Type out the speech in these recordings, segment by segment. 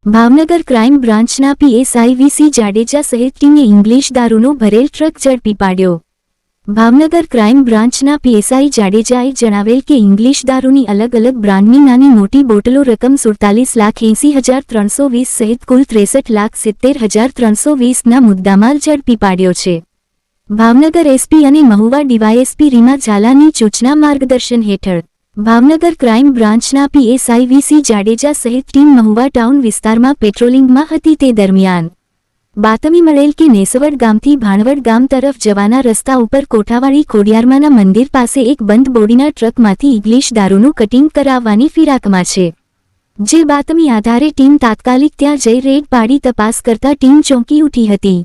Bhavnagar crime બ્રાન્ચના PSI VC Jadeja સહિત ટીમે ઇંગ્લિશ દારૂનો ભરેલ ટ્રક ઝડપી પાડ્યો। ભાવનગર ક્રાઇમ બ્રાન્ચના પીએસઆઈ જાડેજાએ જણાવેલ કે ઇંગ્લિશ દારૂની અલગ અલગ બ્રાન્ડની નાની મોટી બોટલો રકમ 47,80,320 સહિત કુલ 63,70,320ના મુદ્દામાલ ઝડપી પાડ્યો છે। ભાવનગર એસપી અને મહુવા ડીવાયએસપી રીમા ઝાલાની સૂચના માર્ગદર્શન હેઠળ ભાવનગર ક્રાઇમ બ્રાન્ચના પીએસઆઈ વીસી જાડેજા સહિત ટીમ મહુવા ટાઉન વિસ્તારમાં પેટ્રોલિંગમાં હતી તે દરમિયાન બાતમી મળેલ કે નેસવડ ગામથી ભાણવડ ગામ તરફ જવાના રસ્તા ઉપર કોઠાવાડી ખોડિયારમાંના મંદિર પાસે એક બંધ બોડીના ટ્રકમાંથી ઇંગ્લિશ દારૂનું કટિંગ કરાવવાની ફિરાકમાં છે। જે બાતમી આધારે ટીમ તાત્કાલિક ત્યાં જઈ રેડ પાડી તપાસ કરતા ટીમ ચોંકી ઉઠી હતી।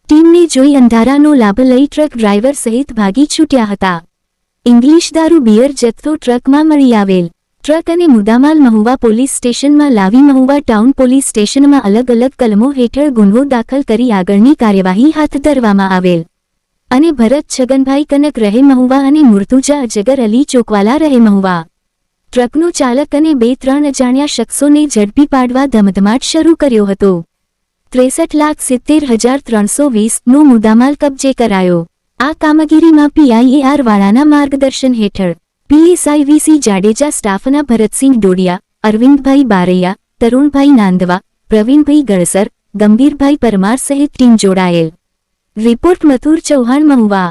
ટીમને જોઈ અંધારાનો લાભ લઈ ટ્રક ડ્રાઈવર સહિત ભાગી છૂટ્યા હતા। ઇંગ્લિશ દારૂ બિયર જથ્થો ટ્રકમાં મળી આવેલ ટ્રક અને મુદ્દામાલ મહુવા પોલીસ સ્ટેશનમાં લાવી મહુવા ટાઉન પોલીસ સ્ટેશનમાં અલગ અલગ કલમો હેઠળ ગુન્હો દાખલ કરી આગળની કાર્યવાહી હાથ ધરવામાં આવેલ અને ભરત છગનભાઈ કનક રહે મહુવા અને મુર્તુજા અજગર અલી ચોકવાલા રહે મહુવા ટ્રકનો ચાલક અને 2-3 અજાણ્યા શખ્સોને ઝડપી પાડવા ધમધમાટ શરૂ કર્યો હતો। 63,70,320નો મુદ્દામાલ કબજે કરાયો। આ કામગીરીમાં પીઆઈએઆર વાળાના માર્ગદર્શન હેઠળ પીએસઆઈ વીસી જાડેજા સ્ટાફના ભરતસિંહ ડોડિયા, અરવિંદભાઈ બારૈયા, તરુણભાઈ નાંદવા, પ્રવીણભાઈ ગળસર, ગંભીરભાઈ પરમાર સહિત ટીમ જોડાયેલ। રિપોર્ટ મથુર ચૌહાણ મહુવા।